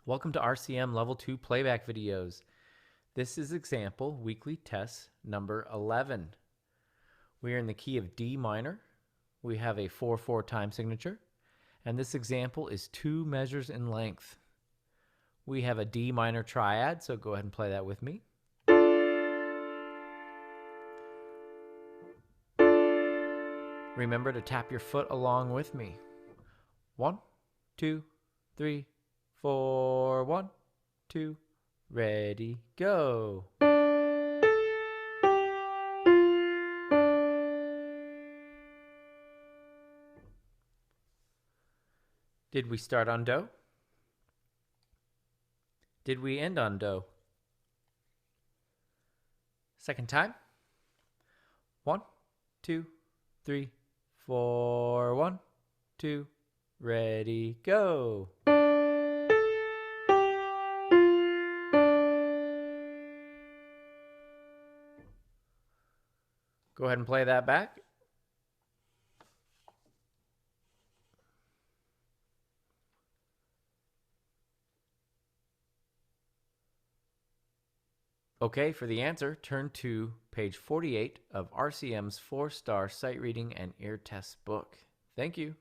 Welcome to RCM Level 2 Playback videos. This is example weekly test number 11. We are in the key of D minor. We have a 4/4 time signature, and this example is 2 measures in length. We have a D minor triad, so go ahead and play that with me. Remember to tap your foot along with me. 1, 2, 3, 4, 1, 2, ready, go. Did we start on Do? Did we end on Do? Second time. 1, 2, 3, 4, 1, 2, ready, go. Go ahead and play that back. Okay, for the answer, turn to page 48 of RCM's 4-star sight reading and ear test book. Thank you.